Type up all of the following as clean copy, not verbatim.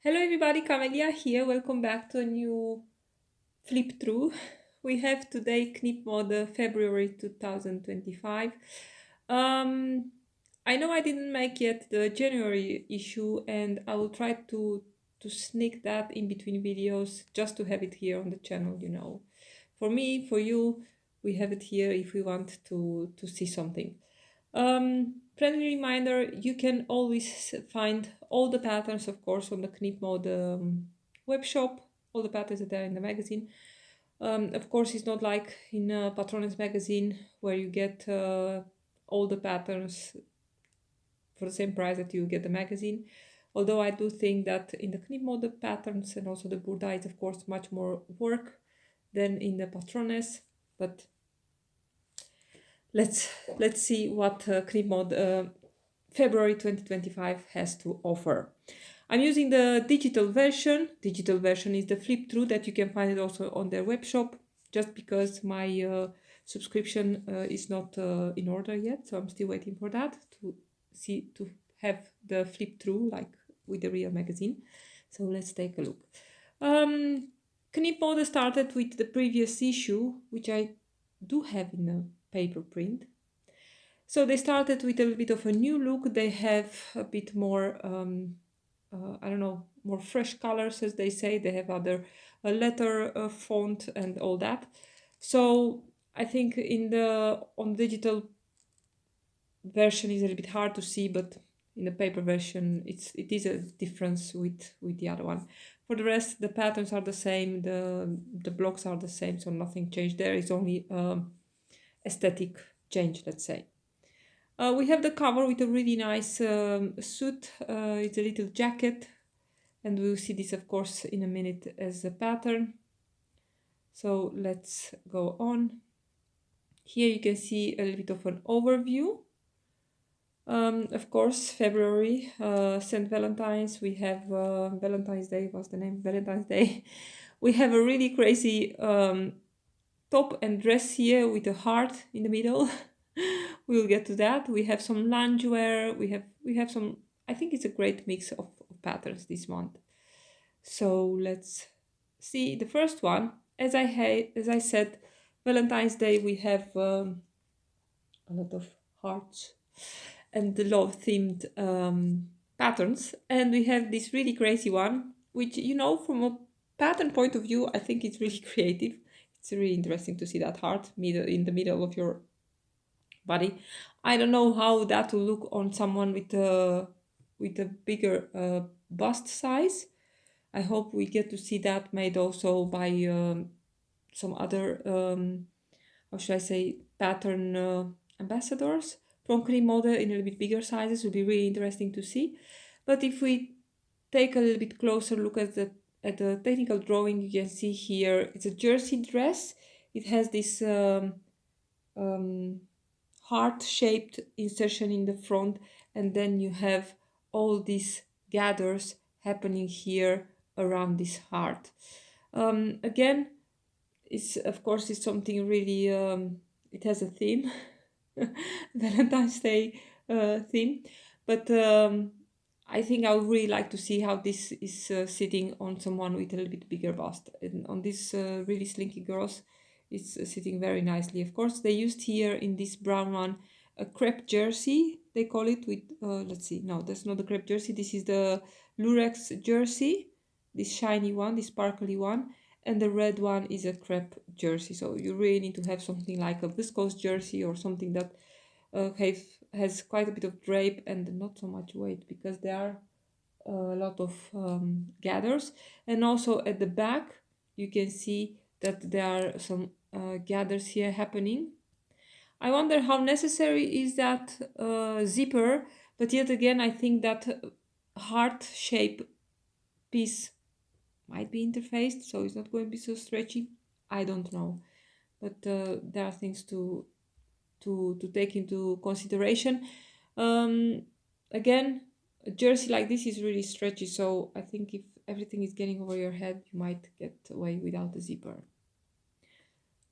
Hello everybody, Camelia here. Welcome back to a new flip through. We have today Knip Mode February 2025. Um, I know I didn't make yet the January issue, and I will try to sneak that in between videos just to have it here on the channel. For me, for you, we have it here if we want to see something. Friendly reminder, you can always find all the patterns, of course, on the Knipmode web shop, all the patterns that are in the magazine. Of course, it's not like in Patrones magazine where you get all the patterns for the same price that you get the magazine. Although I do think that in the Knipmode patterns and also the Burda is, of course, much more work than in the Patrones, but let's see what Knipmode February 2025 has to offer. I'm using the digital version. Digital version is the flip through that you can find it also on their web shop, just because my subscription is not in order yet, so I'm still waiting for that to have the flip through like with the real magazine. So let's take a look. Knipmode started with the previous issue, which I do have in a paper print. So they started with a little bit of a new look. They have a bit more, I don't know, more fresh colors, as they say. They have other letter font and all that. So I think on digital version is a little bit hard to see, but in the paper version it is a difference with the other one. For the rest, the patterns are the same, the blocks are the same, so nothing changed there. It's only aesthetic change, let's say. We have the cover with a really nice suit. It's a little jacket, and we'll see this, of course, in a minute as a pattern. So let's go on. Here you can see a little bit of an overview. Of course, February, St. Valentine's. We have Valentine's Day. What's the name? Valentine's Day. We have a really crazy top and dress here with a heart in the middle. We'll get to that. We have some loungewear. We have some. I think it's a great mix of patterns this month. So let's see the first one. As I said, Valentine's Day we have a lot of hearts and the love themed patterns, and we have this really crazy one, which from a pattern point of view, I think it's really creative. It's really interesting to see that heart in the middle of your body. I don't know how that will look on someone with a bigger bust size. I hope we get to see that made also by some other how should I say, pattern ambassadors from Knipmode in a little bit bigger sizes. Will be really interesting to see. But if we take a little bit closer look at the technical drawing, you can see here it's a jersey dress. It has this heart-shaped insertion in the front, and then you have all these gathers happening here around this heart. Again, it's something really it has a theme, Valentine's Day theme, but I think I would really like to see how this is sitting on someone with a little bit bigger bust, and on this really slinky girls it's sitting very nicely. Of course, they used here in this brown one a crepe jersey, they call it, with let's see, no, that's not the crepe jersey, this is the lurex jersey, this shiny one, this sparkly one, and the red one is a crepe jersey. So you really need to have something like a viscose jersey or something that has quite a bit of drape and not so much weight, because there are a lot of gathers. And also at the back you can see that there are some gathers here happening. I wonder how necessary is that zipper, but yet again I think that heart shape piece might be interfaced, so it's not going to be so stretchy. I don't know, but there are things to take into consideration. Again, a jersey like this is really stretchy, so I think if everything is getting over your head, you might get away without the zipper.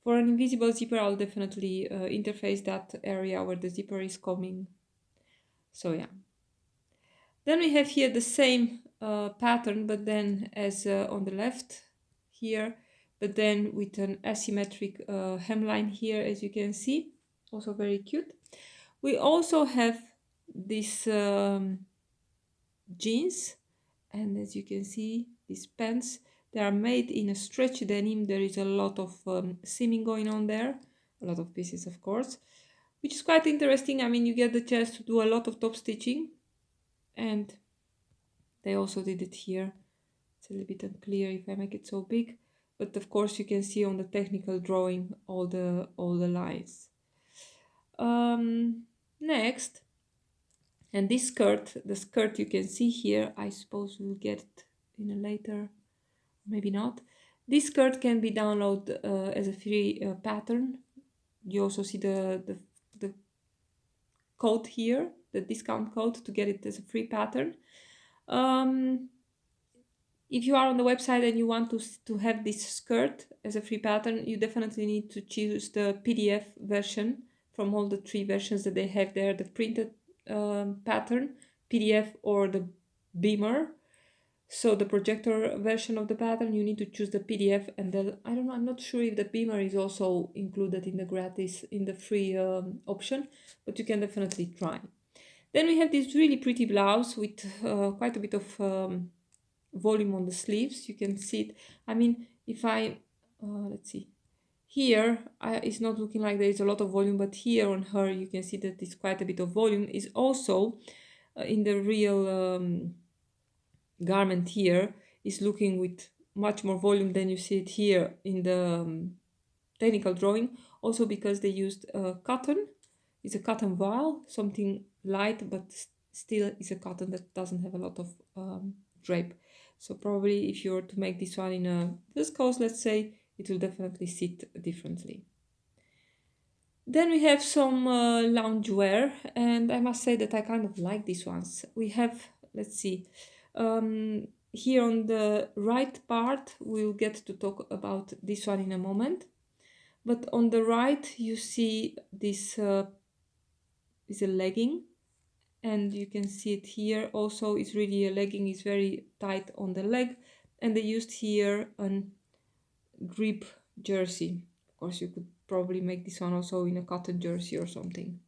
For an invisible zipper, I'll definitely interface that area where the zipper is coming. So yeah. Then we have here the same pattern, but then as on the left here, but then with an asymmetric hemline here, as you can see, also very cute. We also have these jeans, and as you can see, these pants, they are made in a stretch denim. There is a lot of seaming going on there, a lot of pieces, of course, which is quite interesting. I mean, you get the chance to do a lot of top stitching, and they also did it here. It's a little bit unclear if I make it so big, but of course you can see on the technical drawing all the lines. Next, and this skirt, the skirt you can see here, I suppose we'll get it in a later, maybe not. This skirt can be downloaded as a free pattern. You also see the code here, the discount code to get it as a free pattern. If you are on the website and you want to have this skirt as a free pattern, you definitely need to choose the PDF version from all the 3 versions that they have there, the printed pattern, PDF, or the beamer. So the projector version of the pattern, you need to choose the PDF, and I don't know, I'm not sure if the beamer is also included in the gratis, in the free option, but you can definitely try. Then we have this really pretty blouse with quite a bit of volume on the sleeves. You can see it. I mean, if I let's see, here it's not looking like there is a lot of volume, but here on her you can see that it's quite a bit of volume. Is also in the real garment here is looking with much more volume than you see it here in the technical drawing, also because they used cotton. It's a cotton voile, something light, but still is a cotton that doesn't have a lot of drape. So probably if you were to make this one in a viscose, let's say, it will definitely sit differently. Then we have some loungewear, and I must say that I kind of like these ones. We have, let's see, here on the right part, we'll get to talk about this one in a moment. But on the right, you see this is a legging, and you can see it here. Also, it's really a legging, is very tight on the leg, and they used here a grip jersey. Of course, you could probably make this one also in a cotton jersey or something.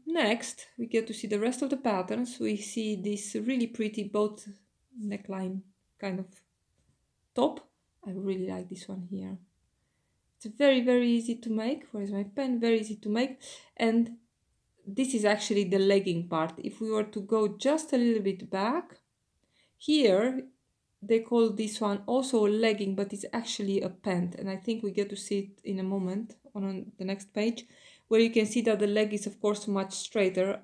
Next, we get to see the rest of the patterns. We see this really pretty boat neckline kind of top. I really like this one here. It's very, very easy to make. Where is my pen? Very easy to make. And this is actually the legging part. If we were to go just a little bit back, here they call this one also a legging, but it's actually a pant. And I think we get to see it in a moment on the next page, where you can see that the leg is of course much straighter.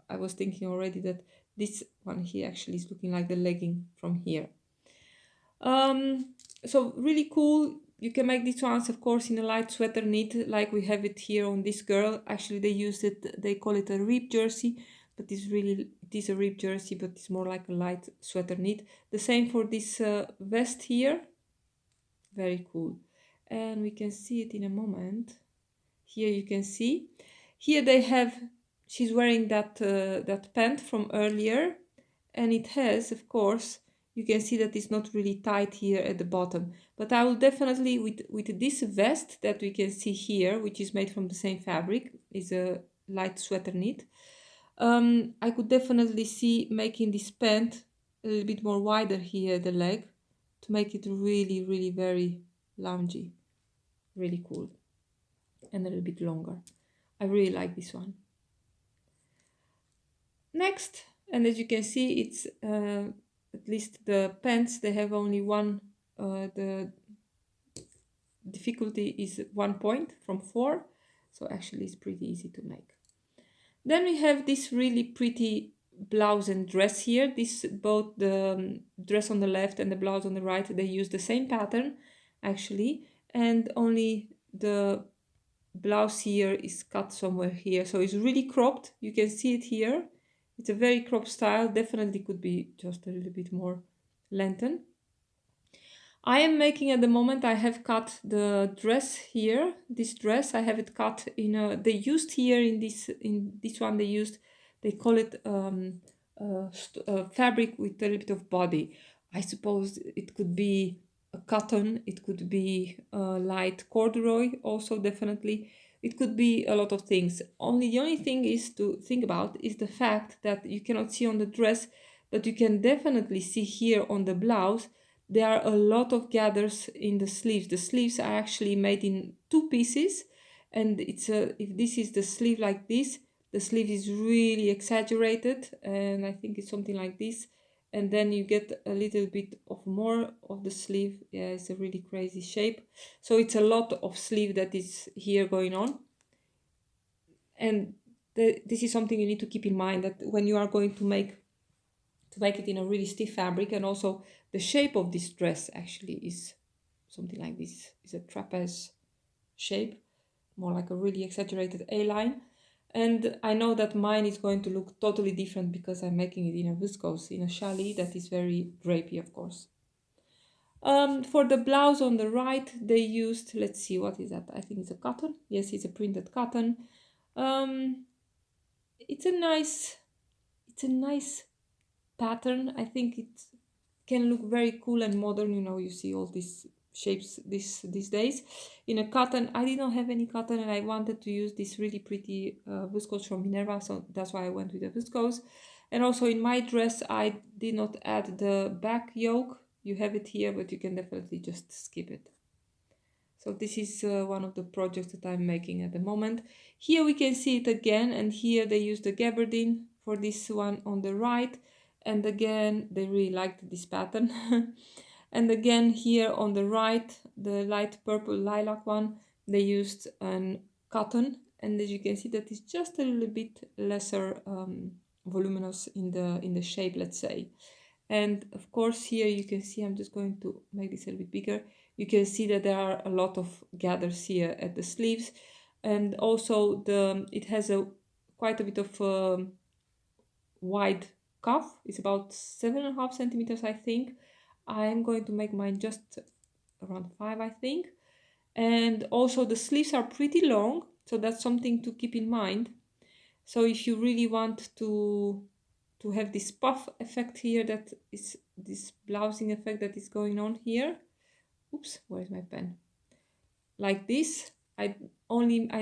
I was thinking already that this one here actually is looking like the legging from here. So really cool. You can make these ones, of course, in a light sweater knit, like we have it here on this girl. Actually, they use it, they call it a rib jersey, but it is a rib jersey, but it's more like a light sweater knit. The same for this vest here. Very cool. And we can see it in a moment. Here you can see. Here they have, she's wearing that, that pant from earlier, and it has, of course, you can see that it's not really tight here at the bottom. But I will definitely, with this vest that we can see here, which is made from the same fabric, is a light sweater knit, I could definitely see making this pant a little bit more wider here at the leg to make it really, really very loungy. Really cool. And a little bit longer. I really like this one. Next, and as you can see, it's at least the pants, they have only one, the difficulty is 1 point from 4, so actually it's pretty easy to make. Then we have this really pretty blouse and dress here. This, both the dress on the left and the blouse on the right, they use the same pattern actually, and only the blouse here is cut somewhere here, so it's really cropped. You can see it here. It's a very cropped style, definitely could be just a little bit more lengthened. I am making at the moment, I have cut the dress here, this dress, I have it cut in a, they used here in this one, they call it fabric with a little bit of body. I suppose it could be a cotton, it could be light corduroy, also definitely. It could be a lot of things. The only thing is to think about is the fact that you cannot see on the dress, but you can definitely see here on the blouse. There are a lot of gathers in the sleeves. The sleeves are actually made in two pieces, and if this is the sleeve like this, the sleeve is really exaggerated, and I think it's something like this, and then you get a little bit of more of the sleeve. Yeah, it's a really crazy shape. So it's a lot of sleeve that is here going on, and this is something you need to keep in mind, that when you are going to make it in a really stiff fabric, and also the shape of this dress actually is something like this. Is a trapeze shape, more like a really exaggerated A-line. And I know that mine is going to look totally different because I'm making it in a viscose, in a challis that is very drapey, of course. For the blouse on the right, they used, let's see, what is that? I think it's a cotton. Yes, it's a printed cotton. It's a nice pattern. I think it can look very cool and modern. You know, you see all these shapes these days in a cotton. I did not have any cotton, and I wanted to use this really pretty viscose from Minerva, so that's why I went with the viscose. And also in my dress, I did not add the back yoke. You have it here, but you can definitely just skip it. So this is one of the projects that I'm making at the moment. Here we can see it again, and here they use the gabardine for this one on the right. And again, they really liked this pattern. And again, here on the right, the light purple lilac one, they used an cotton. And as you can see, that is just a little bit lesser voluminous in the shape, let's say. And of course, here you can see, I'm just going to make this a little bit bigger. You can see that there are a lot of gathers here at the sleeves, and also it has quite a bit of wide cuff. It's about 7.5 centimeters, I think. I'm going to make mine just around 5, I think. And also the sleeves are pretty long, so that's something to keep in mind. So if you really want to have this puff effect here, that is this blousing effect that is going on here. Oops, where is my pen? Like this. I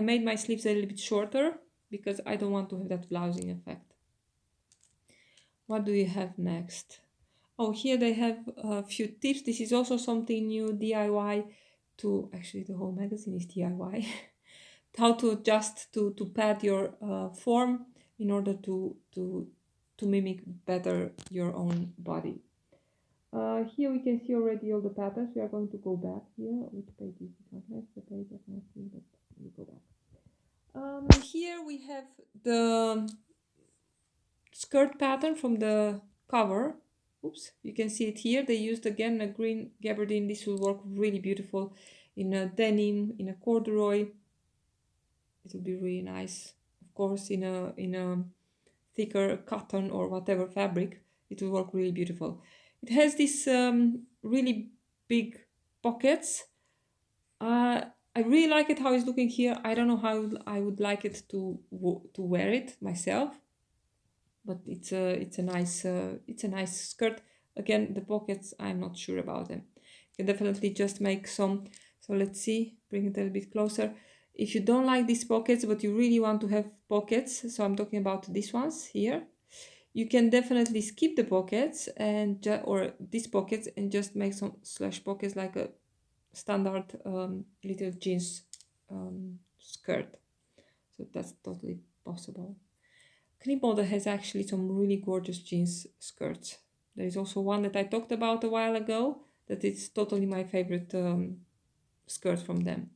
made my sleeves a little bit shorter because I don't want to have that blousing effect. What do you have next? Oh, here they have a few tips. This is also something new, DIY, actually the whole magazine is DIY. How to adjust to pad your form in order to mimic better your own body. Here we can see already all the patterns. We are going to go back here. Which page is it? That's the page I can see, but we go back. Here we have the skirt pattern from the cover. Oops, you can see it here. They used again a green gabardine. This will work really beautiful in a denim, in a corduroy. It will be really nice. Of course, in a thicker cotton or whatever fabric, it will work really beautiful. It has these really big pockets. I really like it how it's looking here. I don't know how I would like it to wear it myself, but it's a nice skirt. Again, the pockets, I'm not sure about them. You can definitely just make some. So let's see, bring it a little bit closer. If you don't like these pockets, but you really want to have pockets, so I'm talking about these ones here, you can definitely skip the pockets or these pockets and just make some slash pockets like a standard little jeans skirt. So that's totally possible. Knipmode has actually some really gorgeous jeans skirts. There is also one that I talked about a while ago that is totally my favorite skirt from them.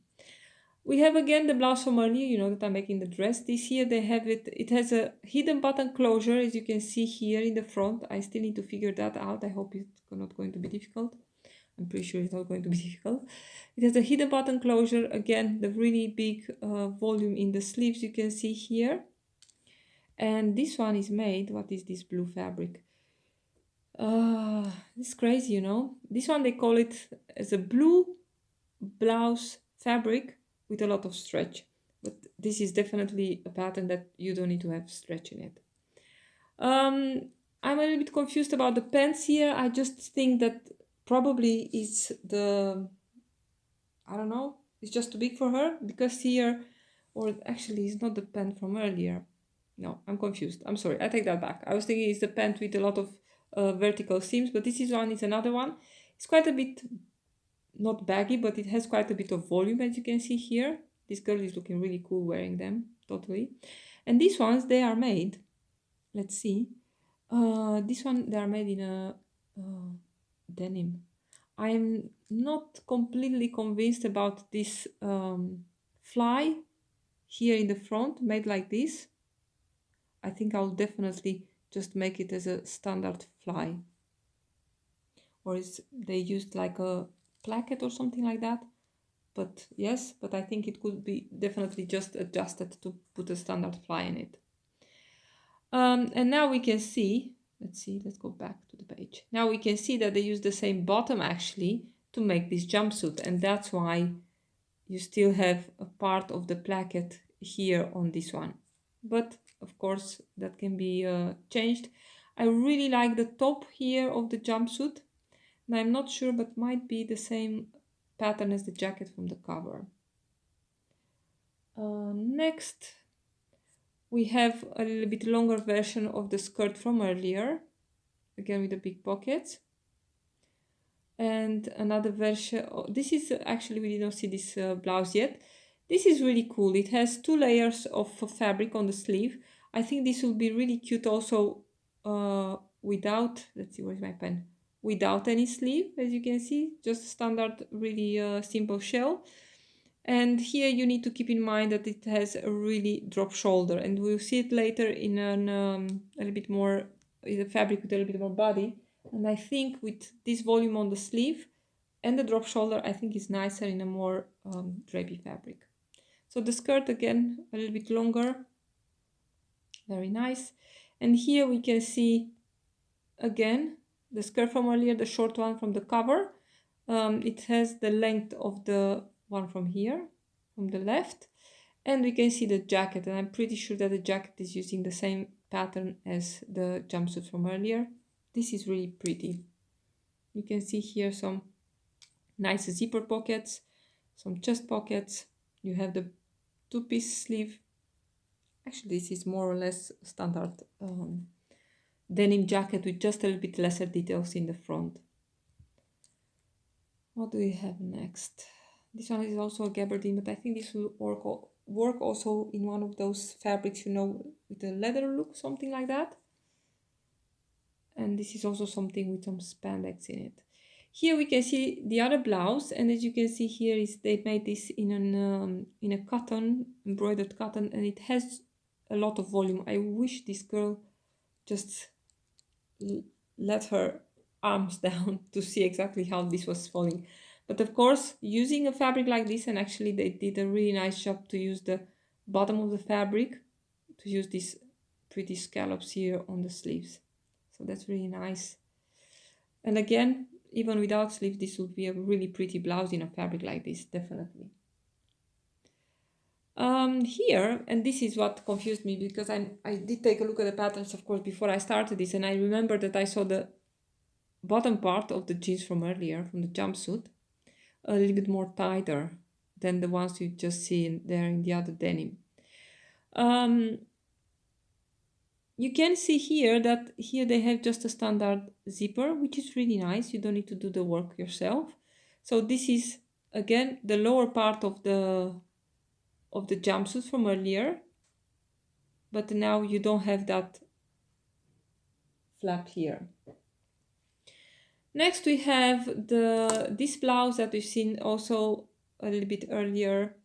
We have again the blouse from earlier, you know that I'm making the dress. This year they have it has a hidden button closure, as you can see here in the front. I still need to figure that out. I hope it's not going to be difficult. I'm pretty sure it's not going to be difficult. It has a hidden button closure. Again, the really big volume in the sleeves you can see here. And this one is made, what is this blue fabric? This is crazy, you know. This one they call it as a blue blouse fabric with a lot of stretch. But this is definitely a pattern that you don't need to have stretch in it. I'm a little bit confused about the pants here. I just think that probably it's the, I don't know, it's just too big for her, because here, or actually it's not the pant from earlier. No, I'm confused. I'm sorry, I take that back. I was thinking it's the pant with a lot of vertical seams, but this is another one. It's quite a bit, not baggy, but it has quite a bit of volume, as you can see here. This girl is looking really cool wearing them, totally. And these ones, they are made, let's see. This one, they are made in a denim. I'm not completely convinced about this fly here in the front, made like this. I think I'll definitely just make it as a standard fly. Or is they used like a placket or something like that? But yes, but I think it could be definitely just adjusted to put a standard fly in it. And now we can see, let's go back to the page. Now we can see that they use the same bottom actually to make this jumpsuit, and that's why you still have a part of the placket here on this one. But of course that can be changed. I really like the top here of the jumpsuit, and I'm not sure, but might be the same pattern as the jacket from the cover. Next, we have a little bit longer version of the skirt from earlier, again with the big pockets. And another version, this is actually, we didn't see this blouse yet. This is really cool. It has 2 layers of fabric on the sleeve. I think this will be really cute also without, let's see, where's my pen? Without any sleeve, as you can see, just standard, really simple shell. And here you need to keep in mind that it has a really drop shoulder, and we'll see it later in a little bit more, in the fabric with a little bit more body. And I think with this volume on the sleeve and the drop shoulder, I think it's nicer in a more drapey fabric. So the skirt, again, a little bit longer, very nice. And here we can see again the skirt from earlier, the short one from the cover. It has the length of the one from here, from the left. And we can see the jacket, and I'm pretty sure that the jacket is using the same pattern as the jumpsuit from earlier. This is really pretty. You can see here some nice zipper pockets, some chest pockets. You have the 2-piece sleeve. Actually, this is more or less standard denim jacket with just a little bit lesser details in the front. What do we have next? This one is also a gabardine, but I think this will work also in one of those fabrics, you know, with a leather look, something like that. And this is also something with some spandex in it. Here we can see the other blouse, and as you can see here is they made this in a cotton, embroidered cotton, and it has a lot of volume. I wish this girl just let her arms down to see exactly how this was falling. But of course, using a fabric like this, and actually they did a really nice job to use the bottom of the fabric, to use these pretty scallops here on the sleeves. So that's really nice. And again, even without sleeves, this would be a really pretty blouse in a fabric like this, definitely. Here, and this is what confused me, because I did take a look at the patterns, of course, before I started this, and I remember that I saw the bottom part of the jeans from earlier, from the jumpsuit, a little bit more tighter than the ones you just see in there in the other denim. You can see here that here they have just a standard zipper, which is really nice. You don't need to do the work yourself. So this is again the lower part of the jumpsuit from earlier, but now you don't have that flap here. Next we have this blouse that we've seen also a little bit earlier.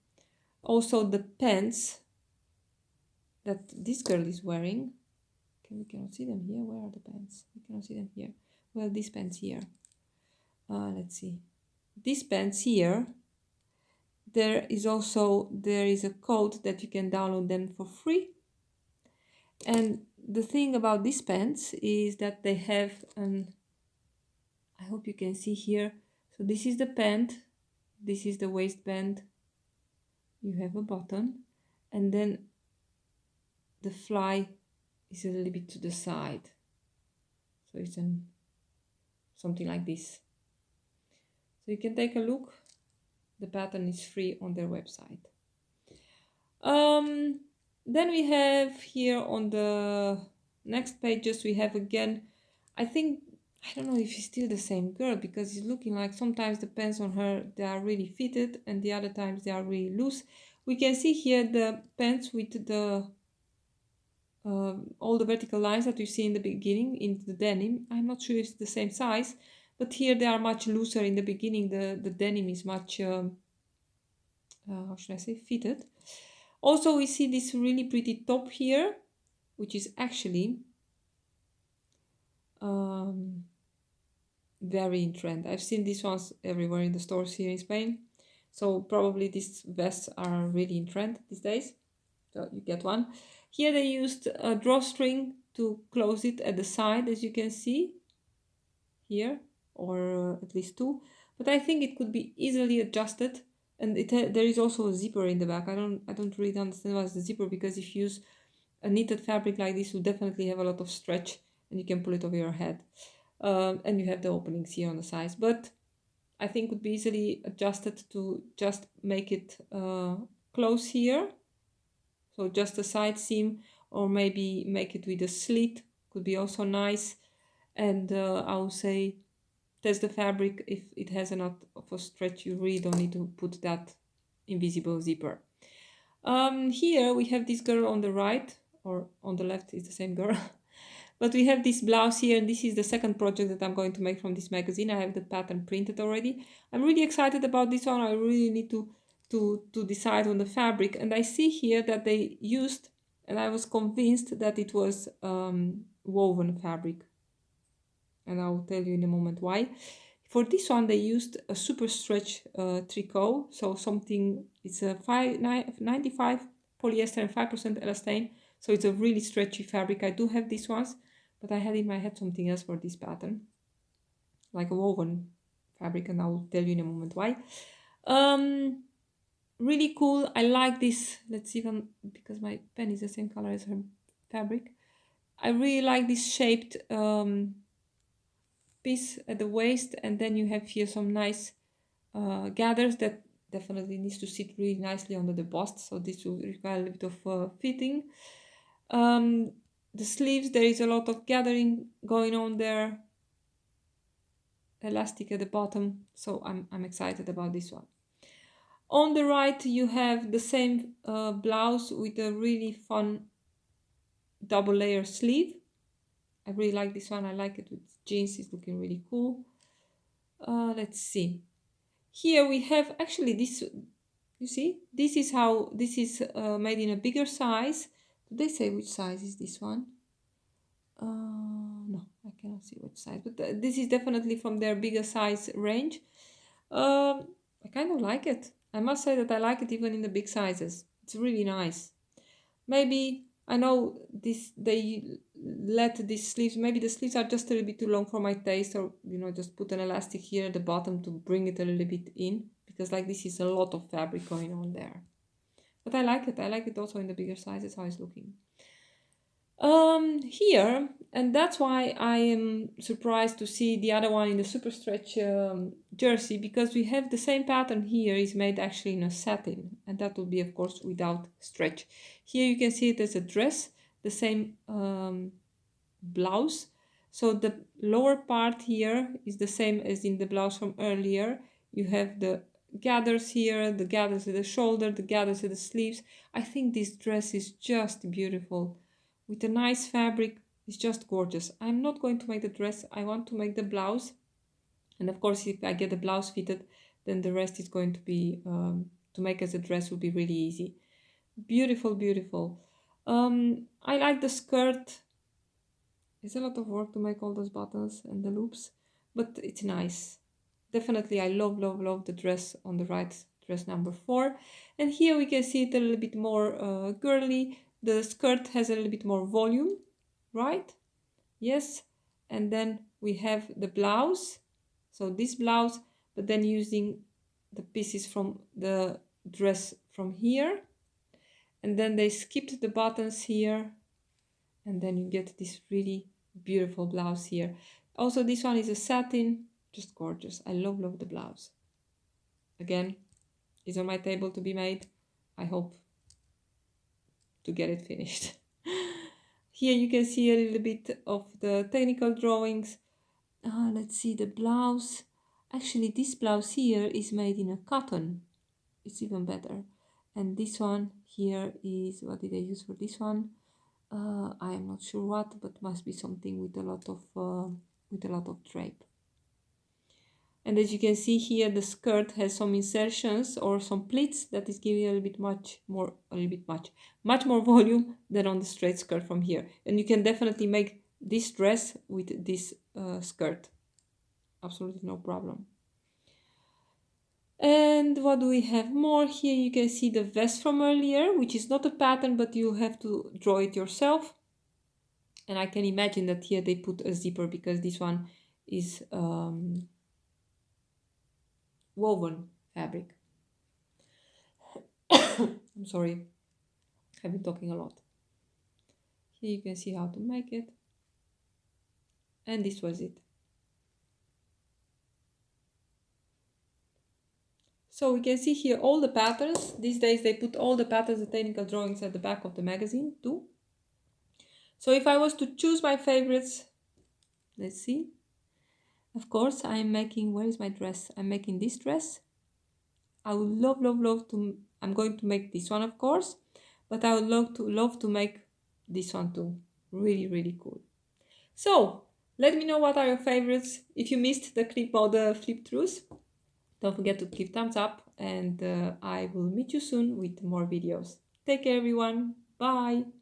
Also the pants that this girl is wearing. We cannot see them here. Where are the pants? We cannot see them here. Well, these pants here. Let's see. These pants here. There is a code that you can download them for free. And the thing about these pants is that they have an, I hope you can see here. So this is the pant. This is the waistband. You have a button, and then the fly is a little bit to the side. So it's something like this. So you can take a look. The pattern is free on their website. Then we have here on the next pages, we have again, I don't know if it's still the same girl, because it's looking like sometimes the pants on her, they are really fitted and the other times they are really loose. We can see here the pants with the all the vertical lines that you see in the beginning in the denim. I'm not sure if it's the same size, but here they are much looser in the beginning. The denim is much, how should I say, fitted. Also, we see this really pretty top here, which is actually very in trend. I've seen these ones everywhere in the stores here in Spain. So probably these vests are really in trend these days. So you get one. Here they used a drawstring to close it at the side, as you can see here, or at least two. But I think it could be easily adjusted, and there is also a zipper in the back. I don't really understand what's the zipper, because if you use a knitted fabric like this, you definitely have a lot of stretch, and you can pull it over your head. And you have the openings here on the sides, but I think would be easily adjusted to just make it close here. So just a side seam, or maybe make it with a slit, could be also nice. And I would say test the fabric. If it has enough of a stretch, you really don't need to put that invisible zipper. Here we have this girl on the right, or on the left is the same girl. But we have this blouse here, and this is the second project that I'm going to make from this magazine. I have the pattern printed already. I'm really excited about this one. I really need to decide on the fabric. And I see here that they used, and I was convinced that it was woven fabric. And I'll tell you in a moment why. For this one, they used a super stretch tricot. So something, it's a 95 polyester and 5% elastane. So it's a really stretchy fabric. I do have these ones, but I had in my head something else for this pattern, like a woven fabric, and I will tell you in a moment why. Really cool. I like this. Let's see if because my pen is the same color as her fabric. I really like this shaped piece at the waist, and then you have here some nice gathers that definitely needs to sit really nicely under the bust, so this will require a little bit of fitting. The sleeves, there is a lot of gathering going on there, elastic at the bottom, so I'm excited about this one. On the right you have the same blouse with a really fun double layer sleeve. I really like this one. I like it with jeans. It's looking really cool. Let's see. Here we have actually this, you see, this is how this is made in a bigger size. Do they say which size is this one? No, I cannot see which size, but this is definitely from their bigger size range. I kind of like it. I must say that I like it even in the big sizes. It's really nice. Maybe, I know this, they let these sleeves, maybe the sleeves are just a little bit too long for my taste, or just put an elastic here at the bottom to bring it a little bit in, because like this is a lot of fabric going on there. But I like it also in the bigger sizes, how it's looking. Here, and that's why I am surprised to see the other one in the super stretch jersey, because we have the same pattern here is made actually in a satin, and that will be of course without stretch. Here you can see it as a dress, the same blouse. So the lower part here is the same as in the blouse from earlier. You have the gathers here, the gathers at the shoulder, the gathers at the sleeves. I think this dress is just beautiful. With a nice fabric, it's just gorgeous. I'm not going to make the dress, I want to make the blouse. And of course, if I get the blouse fitted, then the rest is going to be, to make as a dress will be really easy. Beautiful, beautiful. I like the skirt. It's a lot of work to make all those buttons and the loops, but it's nice. Definitely, I love, love, love the dress on the right, dress number 4. And here we can see it a little bit more girly. The skirt has a little bit more volume, right? Yes. And then we have the blouse. So this blouse, but then using the pieces from the dress from here. And then they skipped the buttons here. And then you get this really beautiful blouse here. Also, this one is a satin, just gorgeous. I love the blouse. Again, it's on my table to be made. I hope to get it finished. Here you can see a little bit of the technical drawings. Let's see the blouse. Actually, this blouse here is made in a cotton. It's even better. And this one here is, what did I use for this one? I am not sure what, but must be something with a lot of drape. And as you can see here, the skirt has some insertions or some pleats that is giving a little bit much more volume than on the straight skirt from here. And you can definitely make this dress with this skirt. Absolutely no problem. And what do we have more? Here you can see the vest from earlier, which is not a pattern, but you have to draw it yourself. And I can imagine that here they put a zipper because this one is woven fabric. I'm sorry, I've been talking a lot. Here you can see how to make it. And this was it. So we can see here all the patterns. These days they put all the patterns, the technical drawings at the back of the magazine too. So if I was to choose my favorites, let's see. Of course, I'm making, where is my dress? I'm making this dress. I would love to, I'm going to make this one, of course, but I would love to make this one too. Really cool. So let me know what are your favorites. If you missed the Knipmode flip-throughs, don't forget to give thumbs up, and I will meet you soon with more videos. Take care, everyone. Bye.